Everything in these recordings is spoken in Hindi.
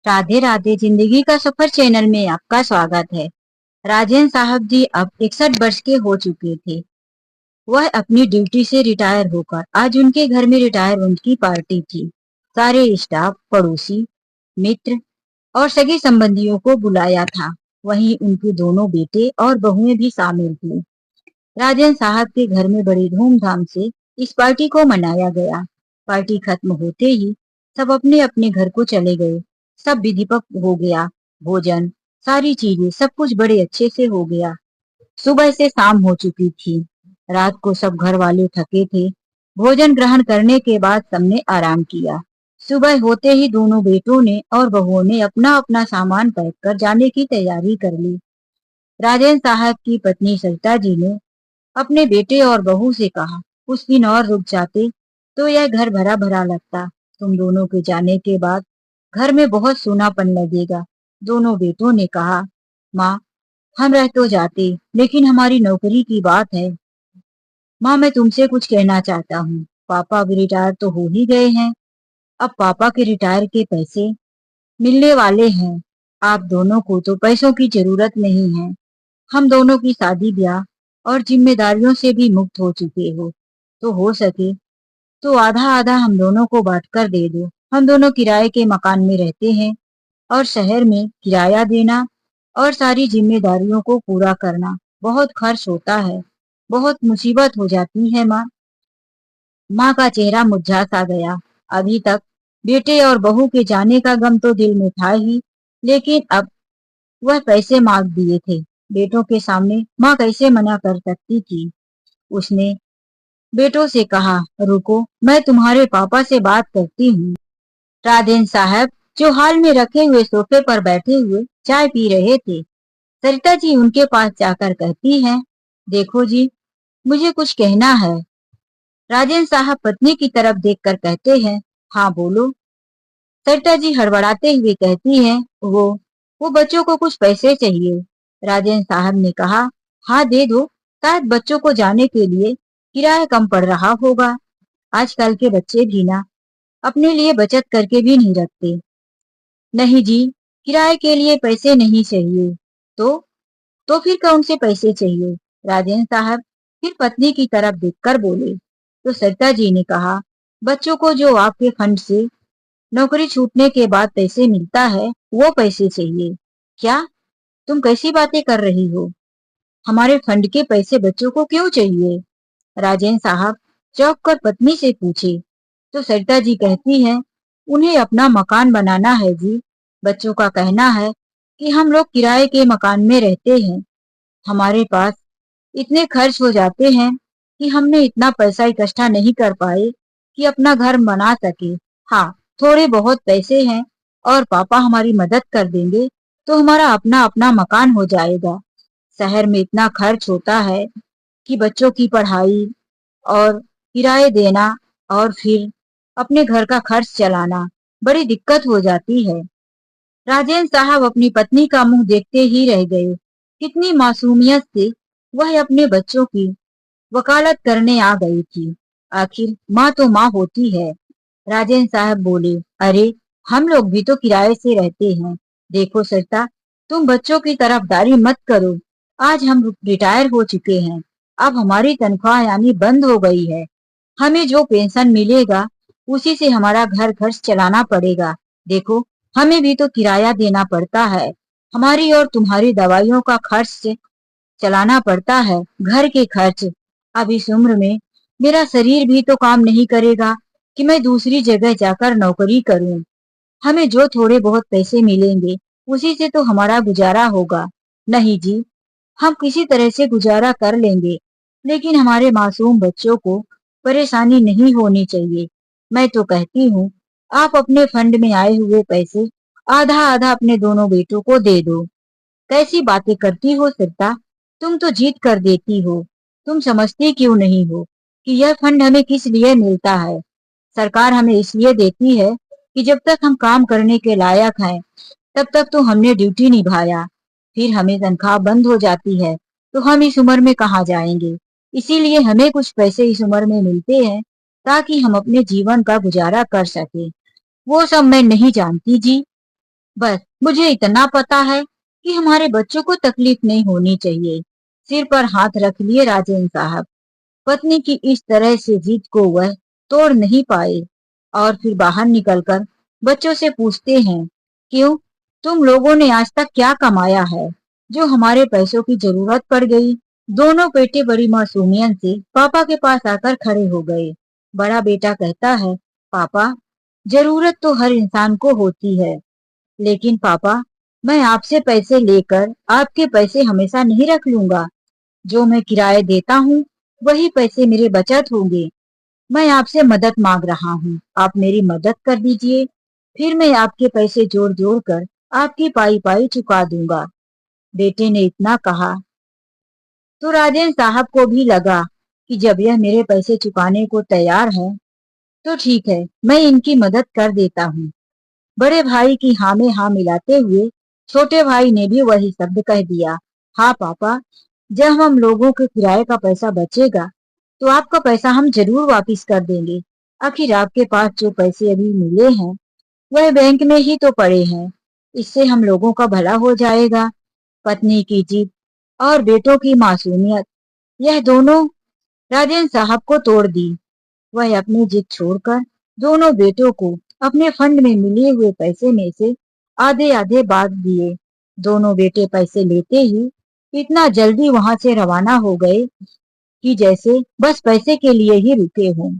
राधे राधे। जिंदगी का सफर चैनल में आपका स्वागत है। राजेंद्र साहब जी अब 61 वर्ष के हो चुके थे। वह अपनी ड्यूटी से रिटायर होकर आज उनके घर में रिटायरमेंट की पार्टी थी। सारे स्टाफ, पड़ोसी, मित्र और सगे संबंधियों को बुलाया था। वहीं उनके दोनों बेटे और बहुएं भी शामिल थी। राजेंद्र साहब के घर में बड़ी धूमधाम से इस पार्टी को मनाया गया। पार्टी खत्म होते ही सब अपने अपने घर को चले गए। सब विधिवत हो गया। भोजन, सारी चीजें, सब कुछ बड़े अच्छे से हो गया। सुबह से शाम हो चुकी थी। रात को सब घर वाले थके थे। भोजन ग्रहण करने के बाद सबने आराम किया। सुबह होते ही दोनों बेटों ने और बहुओं ने अपना अपना सामान पैक कर जाने की तैयारी कर ली। राजेंद्र साहब की पत्नी सरिता जी ने अपने बेटे और बहू से कहा, कुछ दिन और रुक जाते तो यह घर भरा भरा लगता। तुम दोनों के जाने के बाद घर में बहुत सूनापन लगेगा। दोनों बेटों ने कहा, माँ, हम रह तो जाते, लेकिन हमारी नौकरी की बात है। माँ, मैं तुमसे कुछ कहना चाहता हूँ। पापा अब रिटायर तो हो ही गए हैं। अब पापा के रिटायर के पैसे मिलने वाले हैं। आप दोनों को तो पैसों की जरूरत नहीं है। हम दोनों की शादी ब्याह और जिम्मेदारियों से भी मुक्त हो चुके तो हो सके तो आधा आधा हम दोनों को बांट कर दे दो। हम दोनों किराए के मकान में रहते हैं और शहर में किराया देना और सारी जिम्मेदारियों को पूरा करना बहुत खर्च होता है। बहुत मुसीबत हो जाती है माँ। माँ का चेहरा मुरझा सा गया। अभी तक बेटे और बहू के जाने का गम तो दिल में था ही, लेकिन अब वह पैसे मांग दिए थे। बेटों के सामने माँ कैसे मना कर सकती थी। उसने बेटों से कहा, रुको, मैं तुम्हारे पापा से बात करती हूँ। राजेंद्र साहब, जो हाल में रखे हुए सोफे पर बैठे हुए चाय पी रहे थे, सरिता जी उनके पास जाकर कहती हैं, देखो जी, मुझे कुछ कहना है। राजेंद्र साहब पत्नी की तरफ देखकर कहते हैं, हाँ बोलो। सरिता जी हड़बड़ाते हुए कहती हैं, वो बच्चों को कुछ पैसे चाहिए। राजेंद्र साहब ने कहा, हाँ दे दो, शायद बच्चों को जाने के लिए किराया कम पड़ रहा होगा। आजकल के बच्चे भी ना अपने लिए बचत करके भी नहीं रखते। नहीं जी, किराए के लिए पैसे नहीं चाहिए। तो तो फिर कौन से पैसे चाहिए? राजेंद्र साहब फिर पत्नी की तरफ देखकर बोले। तो सरिता जी ने कहा, बच्चों को जो आपके फंड से नौकरी छूटने के बाद पैसे मिलता है, वो पैसे चाहिए। क्या? तुम कैसी बातें कर रही हो? हमारे फंड के पैसे बच्चों को क्यों चाहिए? राजेंद्र साहब चौंक कर पत्नी से पूछे। तो सरिता जी कहती हैं, उन्हें अपना मकान बनाना है जी। बच्चों का कहना है कि हम लोग किराए के मकान में रहते हैं। हमारे पास इतने खर्च हो जाते हैं कि हमने इतना पैसा इकट्ठा नहीं कर पाए कि अपना घर बना सके। हाँ, थोड़े बहुत पैसे हैं और पापा हमारी मदद कर देंगे तो हमारा अपना अपना मकान हो जाएगा। शहर में इतना खर्च होता है कि बच्चों की पढ़ाई और किराए देना और फिर अपने घर का खर्च चलाना बड़ी दिक्कत हो जाती है। राजेंद्र साहब अपनी पत्नी का मुंह देखते ही रह गए। कितनी मासूमियत से वह अपने बच्चों की वकालत करने आ गई थी। आखिर माँ तो माँ होती है। राजेंद्र साहब बोले, अरे, हम लोग भी तो किराए से रहते हैं। देखो सरिता, तुम बच्चों की तरफदारी मत करो। आज हम रिटायर हो चुके हैं। अब हमारी तनख्वाह यानी बंद हो गई है। हमें जो पेंशन मिलेगा उसी से हमारा घर खर्च चलाना पड़ेगा। देखो, हमें भी तो किराया देना पड़ता है। हमारी और तुम्हारी दवाइयों का खर्च चलाना पड़ता है, घर के खर्च। अब इस उम्र में मेरा शरीर भी तो काम नहीं करेगा कि मैं दूसरी जगह जाकर नौकरी करूं। हमें जो थोड़े बहुत पैसे मिलेंगे उसी से तो हमारा गुजारा होगा। नहीं जी, हम किसी तरह से गुजारा कर लेंगे, लेकिन हमारे मासूम बच्चों को परेशानी नहीं होनी चाहिए। मैं तो कहती हूँ, आप अपने फंड में आए हुए पैसे आधा आधा अपने दोनों बेटों को दे दो। कैसी बातें करती हो सरिता, तुम तो जीत कर देती हो। तुम समझती क्यों नहीं हो कि यह फंड हमें किस लिए मिलता है? सरकार हमें इसलिए देती है कि जब तक हम काम करने के लायक हैं तब तक तो हमने ड्यूटी निभाया। फिर हमें तनख्वाह बंद हो जाती है तो हम इस उम्र में कहाँ जाएंगे। इसीलिए हमें कुछ पैसे इस उम्र में मिलते हैं ताकि हम अपने जीवन का गुजारा कर सके। वो सब मैं नहीं जानती जी। बस मुझे इतना पता है कि हमारे बच्चों को तकलीफ नहीं होनी चाहिए। सिर पर हाथ रख लिए राजेंद्र साहब। पत्नी की इस तरह से जिद को वह तोड़ नहीं पाए और फिर बाहर निकलकर बच्चों से पूछते हैं, क्यों, तुम लोगों ने आज तक क्या कमाया है जो हमारे पैसों की जरूरत पड़ गई? दोनों बेटे बड़ी मासूमियत से पापा के पास आकर खड़े हो गए। बड़ा बेटा कहता है, पापा, जरूरत तो हर इंसान को होती है, लेकिन पापा, मैं आपसे पैसे लेकर आपके पैसे हमेशा नहीं रख लूंगा। जो मैं किराए देता हूँ वही पैसे मेरे बचत होंगे। मैं आपसे मदद मांग रहा हूँ, आप मेरी मदद कर दीजिए, फिर मैं आपके पैसे जोड़ जोड़ कर आपकी पाई पाई चुका दूंगा। बेटे ने इतना कहा तो राजेंद्र साहब को भी लगा कि जब यह मेरे पैसे चुकाने को तैयार है तो ठीक है, मैं इनकी मदद कर देता हूँ। बड़े भाई की हाँ में हाँ मिलाते हुए छोटे भाई ने भी वही शब्द कह दिया, हाँ पापा, जब हम लोगों के किराए का पैसा बचेगा तो आपका पैसा हम जरूर वापस कर देंगे। आखिर आपके पास जो पैसे अभी मिले हैं वह बैंक में ही तो पड़े हैं, इससे हम लोगों का भला हो जाएगा। पत्नी की जिद और बेटों की मासूमियत, यह दोनों राजेंद्र साहब को तोड़ दी। वह अपनी जिद छोड़कर दोनों बेटों को अपने फंड में मिले हुए पैसे में से आधे आधे बांट दिए। दोनों बेटे पैसे लेते ही इतना जल्दी वहां से रवाना हो गए कि जैसे बस पैसे के लिए ही रुके हों।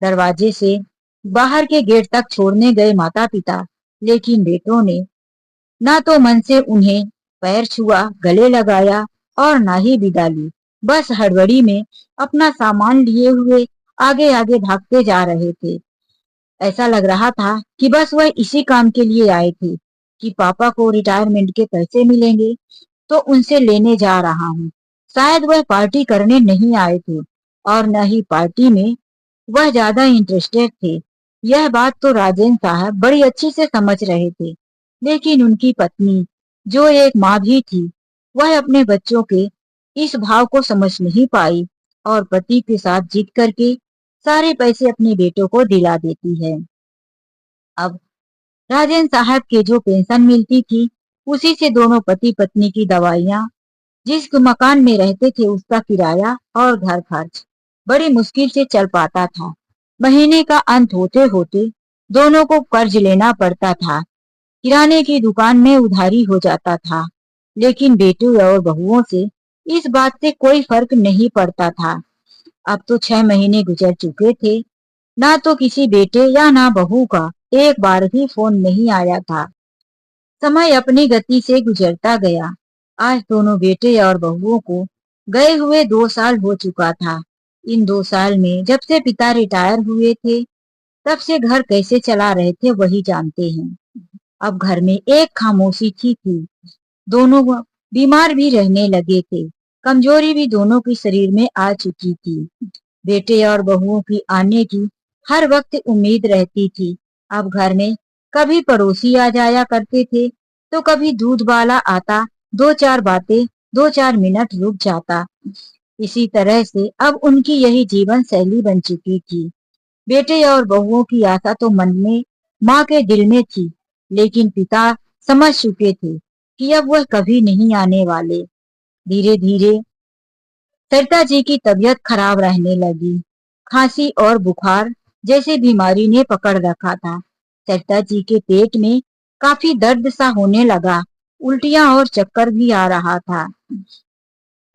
दरवाजे से बाहर के गेट तक छोड़ने गए माता पिता, लेकिन बेटों ने ना तो मन से उन्हें पैर छुआ, गले लगाया और ना ही विदा ली। बस हड़बड़ी में अपना सामान लिए हुए आगे आगे भागते जा रहे थे। ऐसा लग रहा था कि बस वह इसी काम के लिए आए थे कि पापा को रिटायरमेंट के पैसे मिलेंगे तो उनसे लेने जा रहा हूँ। शायद वह पार्टी करने नहीं आए थे और न ही पार्टी में वह ज्यादा इंटरेस्टेड थे। यह बात तो राजेंद्र साहब बड़ी अच्छी से समझ रहे थे, लेकिन उनकी पत्नी, जो एक माँ भी थी, वह अपने बच्चों के इस भाव को समझ नहीं पाई और पति के साथ जिद करके सारे पैसे अपने बेटों को दिला देती है। अब राजेंद्र साहब के जो पेंशन मिलती थी उसी से दोनों पति पत्नी की दवाइयाँ, जिस मकान में रहते थे उसका किराया और घर खर्च बड़ी मुश्किल से चल पाता था। महीने का अंत होते होते दोनों को कर्ज लेना पड़ता था। किराने की दुकान में उधारी हो जाता था, लेकिन बेटों और बहुओं से इस बात से कोई फर्क नहीं पड़ता था। अब तो 6 महीने गुजर चुके थे, ना तो किसी बेटे या ना बहू का एक बार भी फोन नहीं आया था। समय अपनी गति से गुजरता गया। आज दोनों बेटे और बहुओं को गए हुए 2 साल हो चुका था। इन 2 साल में जब से पिता रिटायर हुए थे तब से घर कैसे चला रहे थे वही जानते हैं। अब घर में एक खामोशी थी। दोनों बीमार भी रहने लगे थे। कमजोरी भी दोनों के शरीर में आ चुकी थी। बेटे और बहुओं की आने की हर वक्त उम्मीद रहती थी। अब घर में कभी पड़ोसी आ जाया करते थे तो कभी दूध वाला आता, दो चार बातें, 2-4 मिनट रुक जाता। इसी तरह से अब उनकी यही जीवन शैली बन चुकी थी। बेटे और बहुओं की आशा तो मन में, माँ के दिल में थी, लेकिन पिता समझ चुके थे कि अब वह कभी नहीं आने वाले। धीरे धीरे सरिता जी की तबीयत खराब रहने लगी। खांसी और बुखार जैसी बीमारी ने पकड़ रखा था। सरिता जी के पेट में काफी दर्द सा होने लगा। उल्टियां और चक्कर भी आ रहा था।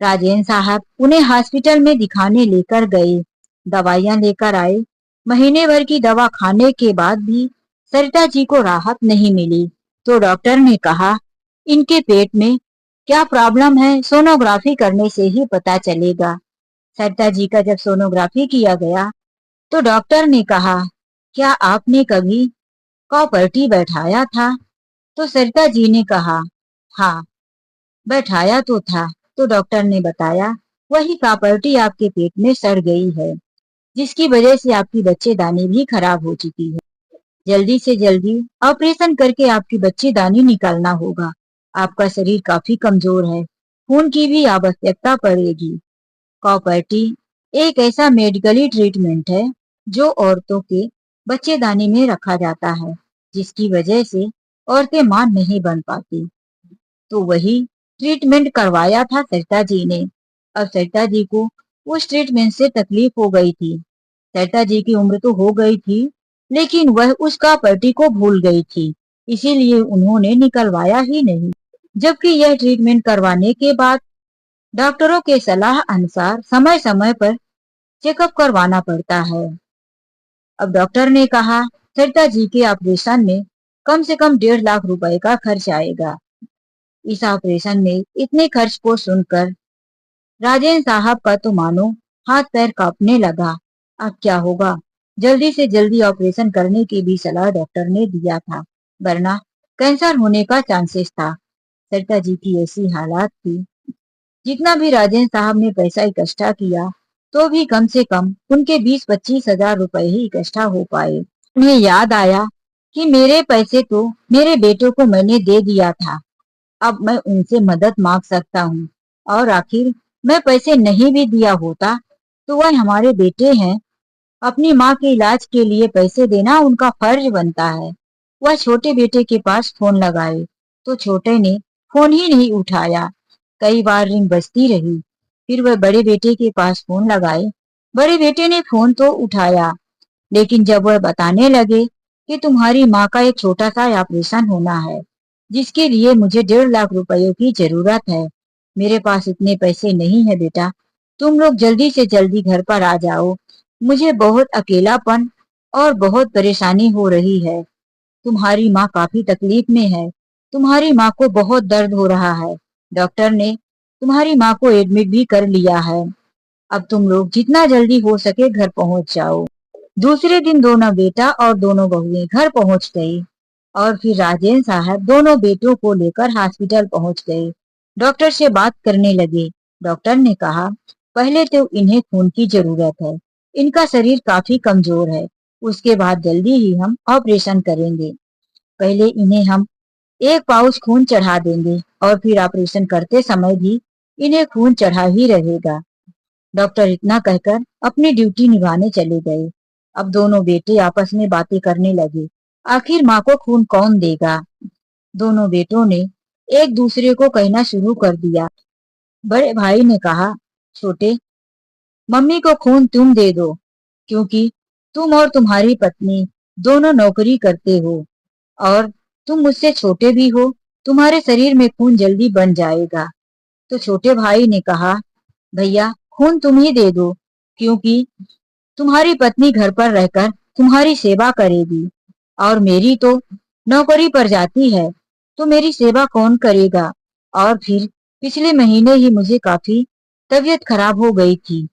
राजेंद्र साहब उन्हें हॉस्पिटल में दिखाने लेकर गए, दवाइयां लेकर आए। महीने भर की दवा खाने के बाद भी सरिता जी को राहत नहीं मिली तो डॉक्टर ने कहा, इनके पेट में क्या प्रॉब्लम है सोनोग्राफी करने से ही पता चलेगा। सरिता जी का जब सोनोग्राफी किया गया तो डॉक्टर ने कहा, क्या आपने कभी कॉपर्टी बैठाया था? तो सरिता जी ने कहा, हाँ, बैठाया तो था। तो डॉक्टर ने बताया, वही प्रॉपर्टी आपके पेट में सड़ गई है, जिसकी वजह से आपकी बच्चेदानी भी खराब हो चुकी है। जल्दी से जल्दी ऑपरेशन करके आपकी बच्चेदानी निकालना होगा। आपका शरीर काफी कमजोर है, खून की भी आवश्यकता पड़ेगी। कॉपर्टी एक ऐसा मेडिकली ट्रीटमेंट है जो औरतों के बच्चेदानी में रखा जाता है, जिसकी वजह से औरतें मां नहीं बन पाती। तो वही ट्रीटमेंट करवाया था सरिता जी ने। अब सरिता जी को उस ट्रीटमेंट से तकलीफ हो गई थी। सरिता जी की उम्र तो हो गई थी, लेकिन वह उसका पति को भूल गई थी, इसीलिए उन्होंने निकलवाया ही नहीं। जबकि यह ट्रीटमेंट करवाने के बाद डॉक्टरों के सलाह अनुसार समय समय पर चेकअप करवाना पड़ता है। अब डॉक्टर ने कहा सरिता जी के ऑपरेशन में कम से कम 1.5 लाख रुपए का खर्च आएगा। इस ऑपरेशन में इतने खर्च को सुनकर राजेंद्र साहब का तो मानो हाथ पैर कांपने लगा। अब क्या होगा? जल्दी से जल्दी ऑपरेशन करने की भी सलाह डॉक्टर ने दिया था, वरना कैंसर होने का चांसेस था। सरिता जी की ऐसी हालात थी। जितना भी राजेंद्र साहब ने पैसा इकट्ठा किया, तो भी कम से कम उनके 20-25 हजार रुपए ही इकट्ठा हो पाए। उन्हें याद आया कि मेरे पैसे तो मेरे बेटों को मैंने दे दिया था, अब मैं उनसे मदद मांग सकता हूँ। और आखिर मैं पैसे नहीं भी दिया होता तो वह हमारे बेटे हैं, अपनी माँ के इलाज के लिए पैसे देना उनका फर्ज बनता है। वह छोटे बेटे के पास फोन लगाए तो छोटे ने फोन ही नहीं उठाया। कई बार रिंग बजती रही, फिर वह बड़े बेटे के पास फोन लगाए। बड़े बेटे ने फोन तो उठाया, लेकिन जब वह बताने लगे कि तुम्हारी माँ का एक छोटा सा ऑपरेशन होना है, जिसके लिए मुझे 1.5 लाख रुपयों की जरूरत है, मेरे पास इतने पैसे नहीं है बेटा, तुम लोग जल्दी से जल्दी घर पर आ जाओ, मुझे बहुत अकेलापन और बहुत परेशानी हो रही है। तुम्हारी माँ काफी तकलीफ में है, तुम्हारी माँ को बहुत दर्द हो रहा है, डॉक्टर ने तुम्हारी माँ को एडमिट भी कर लिया है। अब तुम लोग जितना जल्दी हो सके घर पहुंच जाओ। दूसरे दिन दोनों बेटा और दोनों बहुएं घर पहुंच गई और फिर राजेंद्र साहब दोनों बेटों को लेकर हॉस्पिटल पहुंच गए। डॉक्टर से बात करने लगे। डॉक्टर ने कहा पहले तो इन्हें खून की जरूरत है, इनका शरीर काफी कमजोर है, उसके बाद जल्दी ही हम ऑपरेशन करेंगे। पहले इन्हें हम 1 पाउच खून चढ़ा देंगे और फिर ऑपरेशन करते समय भी इन्हें खून चढ़ा ही रहेगा। डॉक्टर इतना कहकर अपनी ड्यूटी निभाने चले गए। अब दोनों बेटे आपस में बातें करने लगे, आखिर माँ को खून कौन देगा? दोनों बेटों ने एक दूसरे को कहना शुरू कर दिया। बड़े भाई ने कहा छोटे, मम्मी को खून तुम दे दो, क्योंकि तुम और तुम्हारी पत्नी दोनों नौकरी करते हो और तुम मुझसे छोटे भी हो, तुम्हारे शरीर में खून जल्दी बन जाएगा। तो छोटे भाई ने कहा भैया खून तुम ही दे दो, क्योंकि तुम्हारी पत्नी घर पर रहकर तुम्हारी सेवा करेगी और मेरी तो नौकरी पर जाती है, तो मेरी सेवा कौन करेगा? और फिर पिछले महीने ही मुझे काफी तबीयत खराब हो गई थी,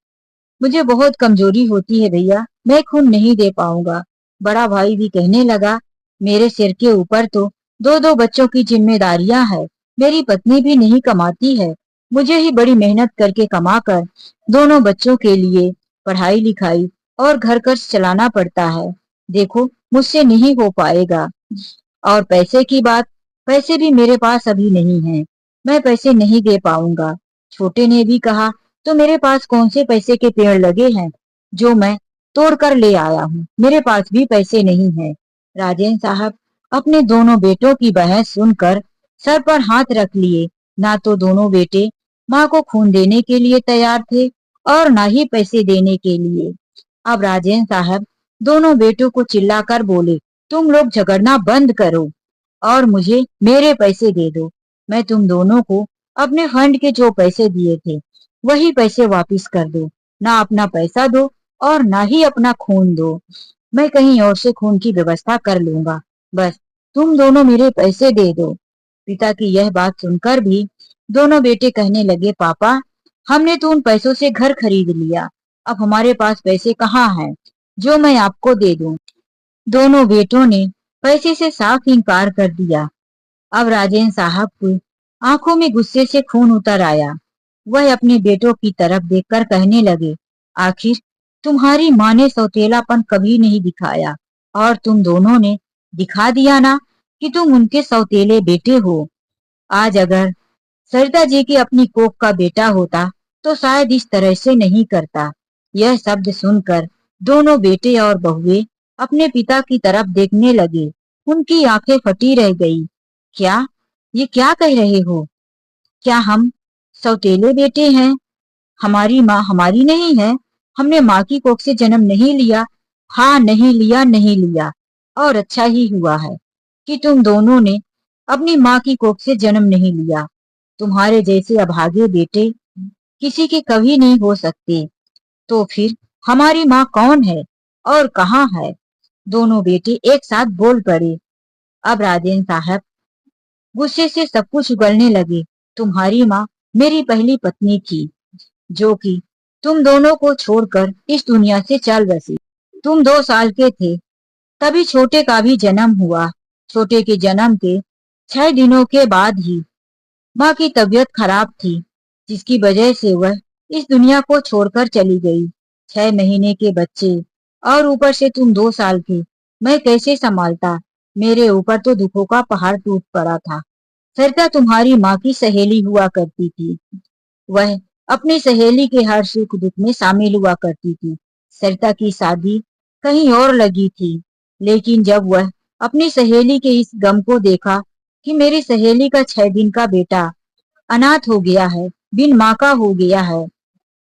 मुझे बहुत कमजोरी होती है भैया, मैं खून नहीं दे पाऊंगा। बड़ा भाई भी कहने लगा मेरे सिर के ऊपर तो 2-2 बच्चों की जिम्मेदारियां है, मेरी पत्नी भी नहीं कमाती है, मुझे ही बड़ी मेहनत करके कमाकर दोनों बच्चों के लिए पढ़ाई लिखाई और घर खर्च चलाना पड़ता है। देखो मुझसे नहीं हो पाएगा। और पैसे की बात, पैसे भी मेरे पास अभी नहीं है, मैं पैसे नहीं दे पाऊंगा। छोटे ने भी कहा तो मेरे पास कौन से पैसे के पेड़ लगे हैं जो मैं तोड़ कर ले आया हूँ, मेरे पास भी पैसे नहीं है। राजेंद्र साहब अपने दोनों बेटों की बहस सुनकर सर पर हाथ रख लिए। ना तो दोनों बेटे माँ को खून देने के लिए तैयार थे और ना ही पैसे देने के लिए। अब राजेंद्र साहब दोनों बेटों को चिल्लाकर बोले तुम लोग झगड़ना बंद करो और मुझे मेरे पैसे दे दो। मैं तुम दोनों को अपने फंड के जो पैसे दिए थे वही पैसे वापस कर दो, ना अपना पैसा दो और ना ही अपना खून दो। मैं कहीं और से खून की व्यवस्था कर लूंगा, बस तुम दोनों मेरे पैसे दे दो। पिता की यह बात सुनकर भी दोनों बेटे कहने लगे पापा हमने तो उन पैसों से घर खरीद लिया, अब हमारे पास पैसे कहाँ हैं जो मैं आपको दे दूं। दोनों बेटों ने पैसे से साफ इनकार कर दिया। अब राजेंद्र साहब को आंखों में गुस्से से खून उतर आया। वह अपने बेटों की तरफ देखकर कहने लगे आखिर तुम्हारी माँ ने सौतेलापन कभी नहीं दिखाया और तुम दोनों ने दिखा दिया ना कि तुम उनके सौतेले बेटे हो। आज अगर सरिता जी की अपनी कोख का बेटा होता तो शायद इस तरह से नहीं करता। यह शब्द सुनकर दोनों बेटे और बहुएं अपने पिता की तरफ देखने लगे। उनकी आंखें फटी रह गई। क्या? ये क्या कह रहे हो? क्या हम सौतेले बेटे हैं? हमारी माँ हमारी नहीं है? हमने माँ की कोख से जन्म नहीं लिया? हाँ, नहीं लिया, नहीं लिया। और अच्छा ही हुआ है कि तुम दोनों ने अपनी माँ की कोख से जन्म नहीं लिया। तुम्हारे जैसे अभागे बेटे किसी के कभी नहीं हो सकते। तो फिर हमारी माँ कौन है और कहाँ है? दोनों बेटे एक साथ बोल पड़े। अब राजेंद्र साहब गुस्से से सब कुछ उगलने लगे। तुम्हारी माँ मेरी पहली पत्नी थी, जो कि तुम दोनों को छोड़कर इस दुनिया से चल बसी। तुम 2 साल के थे तभी छोटे का भी जन्म हुआ। छोटे के जन्म के 6 दिनों के बाद ही माँ की तबीयत खराब थी, जिसकी वजह से वह इस दुनिया को छोड़कर चली गई। 6 महीने के बच्चे और ऊपर से तुम 2 साल के, मैं कैसे संभालता? मेरे ऊपर तो दुखों का पहाड़ टूट पड़ा था। सरिता तुम्हारी माँ की सहेली हुआ करती थी। वह अपनी सहेली के हर सुख दुख में शामिल हुआ करती थी। सरिता की शादी कहीं और लगी थी, लेकिन जब वह अपनी सहेली के इस गम को देखा कि मेरी सहेली का 6 दिन का बेटा अनाथ हो गया है, बिन माँ का हो गया है,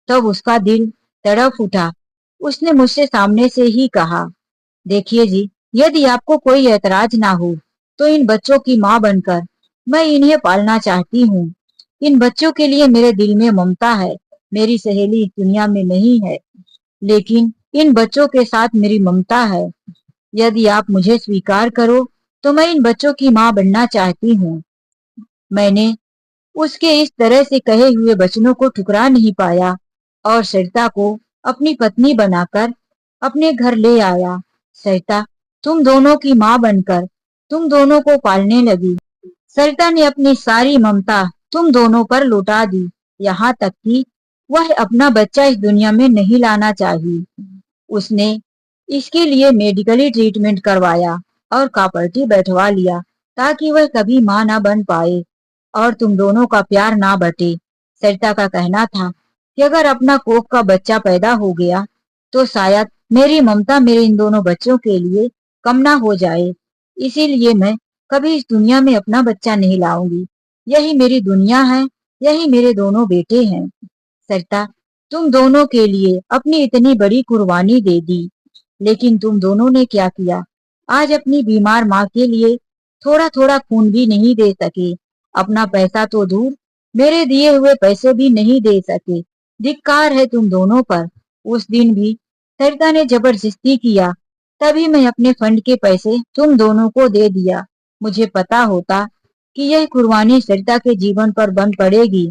तब उसका दिल तड़प उठा। उसने मुझसे सामने से ही कहा, देखिए जी, यदि आपको कोई ऐतराज ना हो तो इन बच्चों की माँ बनकर मैं इन्हें पालना चाहती हूँ। इन बच्चों के लिए मेरे दिल में ममता है। मेरी सहेली इस दुनिया में नहीं है, लेकिन इन बच्चों के साथ मेरी ममता है। यदि आप मुझे स्वीकार करो तो मैं इन बच्चों की माँ बनना चाहती हूँ। मैंने उसके इस तरह से कहे हुए वचनों को ठुकरा नहीं पाया और सरिता को अपनी पत्नी बनाकर अपने घर ले आया। सरिता तुम दोनों की माँ बनकर तुम दोनों को पालने लगी। सरिता ने अपनी सारी ममता तुम दोनों पर लुटा दी, यहाँ तक कि वह अपना बच्चा इस दुनिया में नहीं लाना चाहिए। उसने इसके लिए मेडिकली ट्रीटमेंट करवाया और प्रॉपर्टी बैठवा लिया, ताकि वह कभी माँ ना बन पाए और तुम दोनों का प्यार ना बटे। सरिता का कहना था कि अगर अपना कोख का बच्चा पैदा हो गया तो शायद मेरी ममता मेरे इन दोनों बच्चों के लिए कम ना हो जाए, इसीलिए मैं कभी इस दुनिया में अपना बच्चा नहीं लाऊंगी। यही मेरी दुनिया है, यही मेरे दोनों बेटे हैं। सरिता तुम दोनों के लिए अपनी इतनी बड़ी कुर्बानी दे दी, लेकिन तुम दोनों ने क्या किया? आज अपनी बीमार माँ के लिए थोड़ा थोड़ा खून भी नहीं दे सके। अपना पैसा तो दूर, मेरे दिए हुए पैसे भी नहीं दे सके। धिक्कार है तुम दोनों पर। उस दिन भी सरिता ने जबरदस्ती किया, तभी मैं अपने फंड के पैसे तुम दोनों को दे दिया। मुझे पता होता कि यह कुर्बानी सरिता के जीवन पर बन पड़ेगी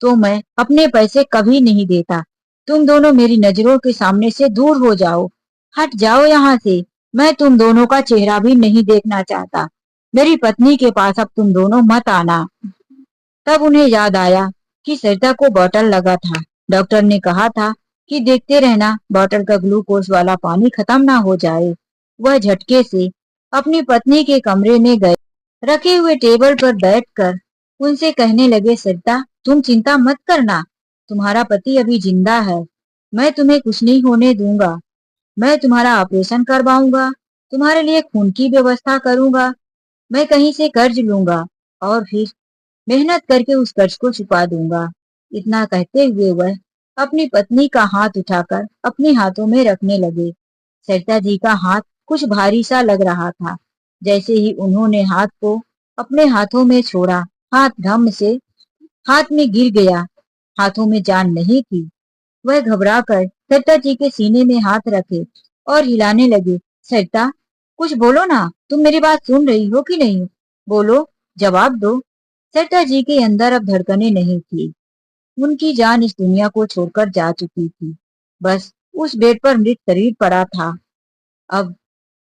तो मैं अपने पैसे कभी नहीं देता। तुम दोनों मेरी नजरों के सामने से दूर हो जाओ, हट जाओ यहाँ से। मैं तुम दोनों का चेहरा भी नहीं देखना चाहता। मेरी पत्नी के पास अब तुम दोनों मत आना। तब उन्हें याद आया कि सरिता को बॉटल लगा था। डॉक्टर ने कहा था कि देखते रहना बॉटल का ग्लूकोज वाला पानी खत्म ना हो जाए। वह झटके से अपनी पत्नी के कमरे में गए, रखे हुए टेबल पर बैठकर उनसे कहने लगे, सरिता तुम चिंता मत करना, तुम्हारा पति अभी जिंदा है। मैं तुम्हें कुछ नहीं होने दूंगा। मैं तुम्हारा ऑपरेशन करवाऊंगा, तुम्हारे लिए खून की व्यवस्था करूंगा। मैं कहीं से कर्ज लूंगा और फिर मेहनत करके उस कर्ज को चुका दूंगा। इतना कहते हुए वह अपनी पत्नी का हाथ उठाकर अपने हाथों में रखने लगे। सरिता जी का हाथ कुछ भारी सा लग रहा था। जैसे ही उन्होंने हाथ को अपने हाथों में छोड़ा, हाथ धम से हाथ में गिर गया। हाथों में जान नहीं थी। वह घबरा कर सरिता जी के सीने में हाथ रखे और हिलाने लगे। सरिता कुछ बोलो ना, तुम मेरी बात सुन रही हो कि नहीं? बोलो, जवाब दो। सरिता जी के अंदर अब धड़कनें नहीं थी। उनकी जान इस दुनिया को छोड़कर जा चुकी थी। बस उस बेड पर मृत शरीर पड़ा था। अब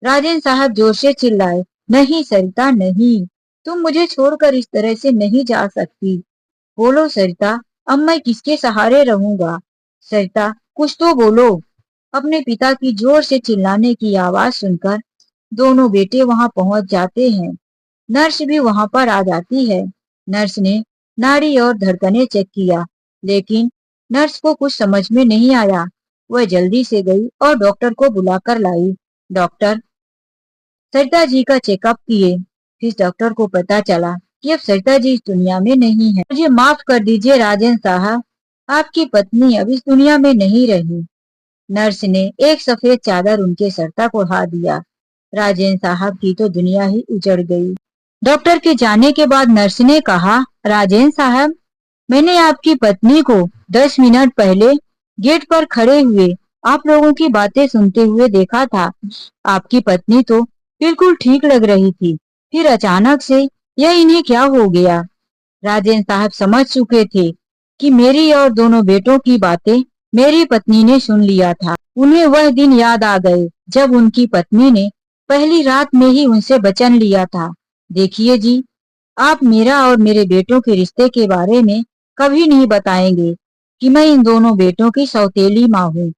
राजेंद्र साहब जोर से चिल्लाए, नहीं सरिता नहीं, तुम मुझे छोड़कर इस तरह से नहीं जा सकती। बोलो सरिता, अब मैं किसके सहारे रहूंगा? सरिता कुछ तो बोलो। अपने पिता की जोर से चिल्लाने की आवाज सुनकर दोनों बेटे वहां पहुंच जाते हैं। नर्स भी वहां पर आ जाती है। नर्स ने नाड़ी और धड़कनें चेक किया, लेकिन नर्स को कुछ समझ में नहीं आया। वह जल्दी से गई और डॉक्टर को बुलाकर लाई। डॉक्टर सरिता जी का चेकअप किए। फिर डॉक्टर को पता चला कि अब सरिता जी इस दुनिया में नहीं है। मुझे माफ कर दीजिए राजेंद्र साहब, आपकी पत्नी अब इस दुनिया में नहीं रही। नर्स ने एक सफेद चादर उनके सर को ओढ़ा दिया। राजेंद्र साहब की तो दुनिया ही उजड़ गई। डॉक्टर के जाने के बाद नर्स ने कहा, राजेंद्र साहब, मैंने आपकी पत्नी को 10 मिनट पहले गेट पर खड़े हुए आप लोगों की बातें सुनते हुए देखा था। आपकी पत्नी तो बिल्कुल ठीक लग रही थी, फिर अचानक से यह इन्हें क्या हो गया। राजेंद्र साहब समझ चुके थे कि मेरी और दोनों बेटों की बातें मेरी पत्नी ने सुन लिया था। उन्हें वह दिन याद आ गए जब उनकी पत्नी ने पहली रात में ही उनसे वचन लिया था, देखिए जी, आप मेरा और मेरे बेटों के रिश्ते के बारे में कभी नहीं बताएंगे कि मैं इन दोनों बेटों की सौतेली माँ हूँ।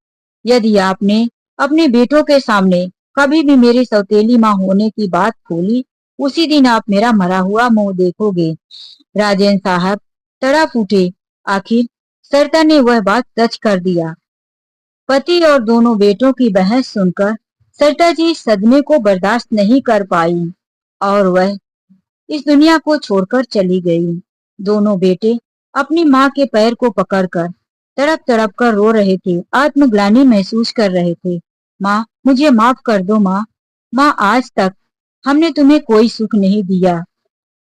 यदि आपने अपने बेटों के सामने कभी भी मेरी सौतेली माँ होने की बात खोली, उसी दिन आप मेरा मरा हुआ मुंह देखोगे। राजेंद्र साहब तड़प उठे। आखिर सरिता ने वह बात सच कर दिया। पति और दोनों बेटों की बहस सुनकर सरिता जी इस सदमे को बर्दाश्त नहीं कर पाई और वह इस दुनिया को छोड़कर चली गई। दोनों बेटे अपनी माँ के पैर को पकड़कर तड़प तड़प कर रो रहे थे, आत्मग्लानि महसूस कर रहे थे। माँ, मुझे माफ कर दो माँ। माँ, आज तक हमने तुम्हें कोई सुख नहीं दिया,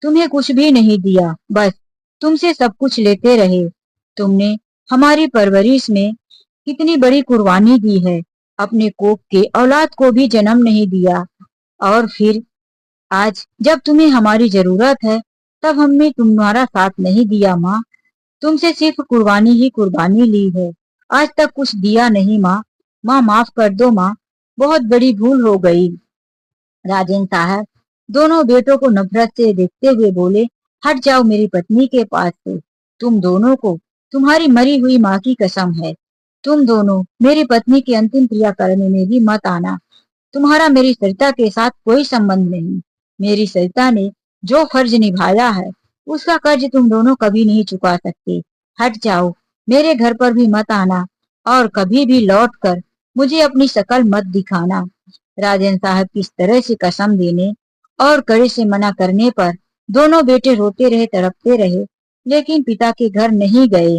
तुम्हें कुछ भी नहीं दिया, बस तुमसे सब कुछ लेते रहे। तुमने हमारी परवरिश में कितनी बड़ी कुर्बानी दी है, अपने कोख के औलाद को भी जन्म नहीं दिया, और फिर आज जब तुम्हें हमारी जरूरत है तब हमने तुम्हारा साथ नहीं दिया। माँ, तुमसे सिर्फ कुर्बानी ही कुर्बानी ली है, आज तक कुछ दिया नहीं। माँ, माँ माफ कर दो माँ, बहुत बड़ी भूल हो गई। राजेंद्र साहब दोनों बेटों को नफरत से देखते हुए बोले, हट जाओ मेरी पत्नी के पास से। तुम दोनों को तुम्हारी मरी हुई माँ की कसम है, तुम दोनों मेरी पत्नी की अंतिम क्रिया करने में भी मत आना। तुम्हारा मेरी सरिता के साथ कोई संबंध नहीं। मेरी सरिता ने जो फर्ज निभाया है उसका कर्ज तुम दोनों कभी नहीं चुका सकते। हट जाओ, मेरे घर पर भी मत आना और कभी भी लौट कर मुझे अपनी शकल मत दिखाना। राजेंद्र साहब की इस तरह से कसम देने और कड़े से मना करने पर दोनों बेटे रोते रहे, तड़पते रहे, लेकिन पिता के घर नहीं गए।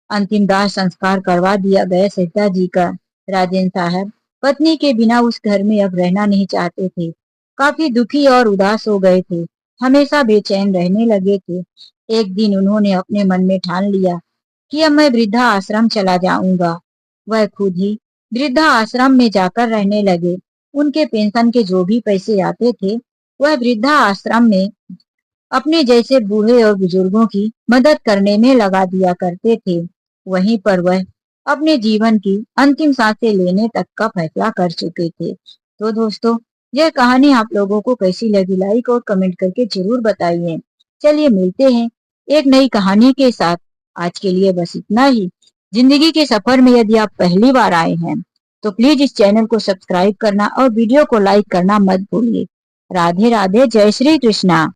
अंतिम दाह संस्कार करवा दिया गया सरिता जी का। राजेंद्र साहब पत्नी के बिना उस घर में अब रहना नहीं चाहते थे। काफी दुखी और उदास हो गए थे, हमेशा बेचैन रहने लगे थे। एक दिन उन्होंने अपने मन में ठान लिया कि अब मैं वृद्धा आश्रम चला जाऊंगा। वह खुद ही वृद्धा आश्रम में जाकर रहने लगे। उनके पेंशन के जो भी पैसे आते थे वह वृद्धा आश्रम में अपने जैसे बूढ़े और बुजुर्गों की मदद करने में लगा दिया करते थे। वहीं पर वह अपने जीवन की अंतिम सांसें लेने तक का फैसला कर चुके थे। तो दोस्तों, यह कहानी आप लोगों को कैसी लगी, लाइक और कमेंट करके जरूर बताइए। चलिए मिलते हैं एक नई कहानी के साथ। आज के लिए बस इतना ही। जिंदगी के सफर में यदि आप पहली बार आए हैं तो प्लीज इस चैनल को सब्सक्राइब करना और वीडियो को लाइक करना मत भूलिए। राधे राधे, जय श्री कृष्णा।